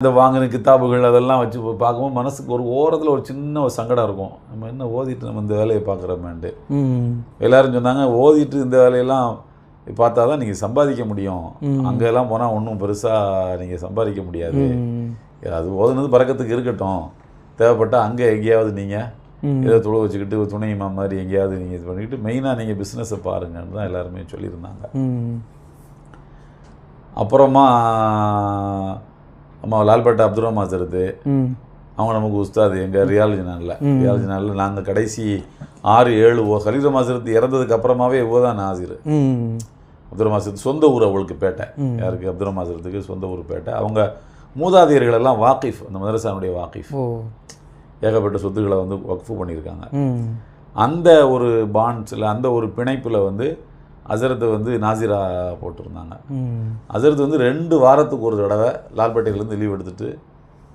இந்த வாங்கின கித்தாபுகள் அதெல்லாம் வச்சு பார்க்கும்போது மனசுக்கு ஒரு ஓரத்தில் ஒரு சின்ன ஒரு சங்கடம் இருக்கும். நம்ம என்ன ஓதிட்டு நம்ம இந்த வேலையை பார்க்குறோமேன்ட்டு. எல்லாரும் சொன்னாங்க, ஓதிட்டு இந்த வேலையெல்லாம் பார்த்தா தான் நீங்கள் சம்பாதிக்க முடியும், அங்கெல்லாம் போனால் ஒன்றும் பெருசாக நீங்கள் சம்பாதிக்க முடியாது, அது ஓதுனது பறக்கத்துக்கு இருக்கட்டும், தேவைப்பட்டால் அங்கே எங்கேயாவது நீங்கள் ஏதோ துளை வச்சுக்கிட்டு துணை மாதிரி எங்கேயாவது நீங்கள் இது பண்ணிக்கிட்டு மெயினாக நீங்கள் பிஸ்னஸை பாருங்கன்னு தான் எல்லாருமே சொல்லியிருந்தாங்க. அப்புறமா அம்மா லால்பேட்டை அப்துல் ரஹ்மான் சரத்து அவங்க நமக்கு உஸ்தாது எங்கள் ரியாலஜி நாளில் நாங்கள் கடைசி 6-7 கலீல் ரஹ்மான் சரத்து இறந்ததுக்கு அப்புறமாவே தான் நாசிர். அப்துல் ரஹ்மான் சரத்து சொந்த ஊர் அவளுக்கு பேட்டை, யாருக்கு அப்துல் ரஹ்மான் சரத்துக்கு சொந்த ஊர் பேட்டை. அவங்க மூதாதையர்கள் எல்லாம் வாக்கிஃப், அந்த மதரசானுடைய வாக்கிஃப், ஏகப்பட்ட சொத்துக்களை வந்து வக்ஃபு பண்ணியிருக்காங்க. அந்த ஒரு பாண்ட்ஸில் அந்த ஒரு பிணைப்பில் வந்து அசரத்தை வந்து நாசிரா போட்டிருந்தாங்க. அசரத்து வந்து 2 வாரத்துக்கு ஒரு தடவை லால்பேட்டையிலேருந்து லீவ் எடுத்துகிட்டு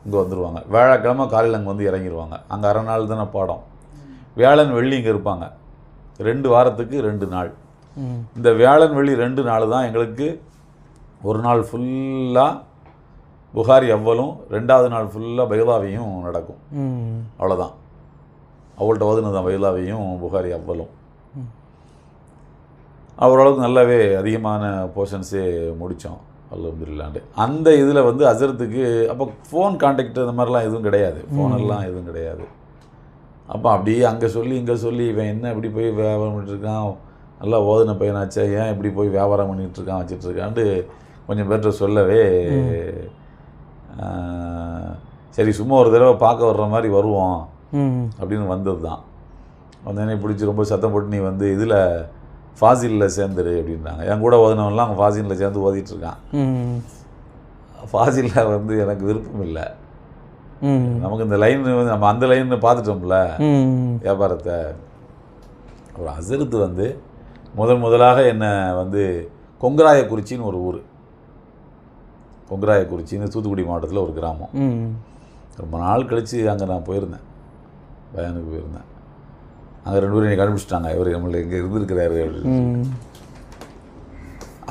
இங்கே வந்துடுவாங்க. வியாழக்கிழமை காலையில் அங்கே வந்து இறங்கிடுவாங்க. அங்கே அரை நாள் தானே பாடம், வியாழன் வெள்ளி இங்கே இருப்பாங்க. 2 வாரத்துக்கு 2 நாள். இந்த வியாழன் வெள்ளி 2 நாள் தான் எங்களுக்கு ஒரு நாள் ஃபுல்லாக புகாரி அவ்வலும், 2வது நாள் ஃபுல்லாக பைலாவையும் நடக்கும். அவ்வளோதான், அவள்கிட்ட ஓதுனது தான் பைலாவையும் புகாரி அவ்வலும். ஓரளவுக்கு நல்லாவே அதிகமான போர்ஷன்ஸே முடித்தோம் அல்ஹம்துலில்லாஹ். அந்த இதில் வந்து அசரத்துக்கு அப்போ ஃபோன் கான்டாக்ட் அந்த மாதிரிலாம் எதுவும் கிடையாது, ஃபோனெல்லாம் எதுவும் கிடையாது. அப்போ அப்படியே அங்கே சொல்லி இங்கே சொல்லி இவன் என்ன இப்படி போய் வியாபாரம் பண்ணிட்டுருக்கான், நல்லா ஓதுன பையனாச்சா, ஏன் இப்படி போய் வியாபாரம் பண்ணிகிட்ருக்கான் வச்சிட்ருக்கான்ட்டு கொஞ்சம் பேர்கிட்ட சொல்லவே, சரி சும்மா ஒரு தடவை பார்க்க வர்ற மாதிரி வருவோம் அப்படின்னு வந்தது தான். வந்தேனே பிடிச்சி ரொம்ப சத்தம் போட்டு நீ வந்து இதில் ஃபாசிலில் சேர்ந்துரு அப்படின்றாங்க. என் கூட ஓதுனவன்லாம் அவங்க ஃபாசிலில் சேர்ந்து ஓதிட்டுருக்கான். ஃபாசிலில் வந்து எனக்கு விருப்பம் இல்லை. நமக்கு இந்த லைன் வந்து நம்ம அந்த லைன் பார்த்துட்டோம்ல வியாபாரத்தை. ஒரு அசரத்து வந்து முதலாக என்னை வந்து கொங்கராயக்குறிச்சின்னு ஒரு ஊர், கொங்கராயக்குறிச்சின்னு தூத்துக்குடி மாவட்டத்தில் ஒரு கிராமம். ரொம்ப நாள் கழித்து அங்கே நான் போயிருந்தேன், பயானுக்கு போயிருந்தேன். அங்கே 2 பேரும் என்னை கண்டுபிடிச்சிட்டாங்க, இவர் நம்மள இங்கே இருந்திருக்கிறாரு அப்படின்னு.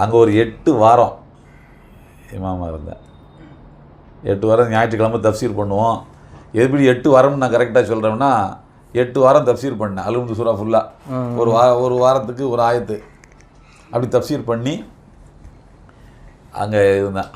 அங்கே ஒரு 8 வாரம் இமாமா இருந்தேன். 8 வாரம் ஞாயிற்றுக்கிழமை தஃப்சீர் பண்ணுவோம். எப்படி 8 வாரம்னு நான் கரெக்டாக சொல்கிறேன்னா, 8 வாரம் தஃப்சீர் பண்ணேன். அல்ஹம்து சூரா ஃபுல்லாக ஒரு வாரத்துக்கு ஒரு ஆயத்து அப்படி தஃப்சீர் பண்ணி அங்கே இருந்தேன்.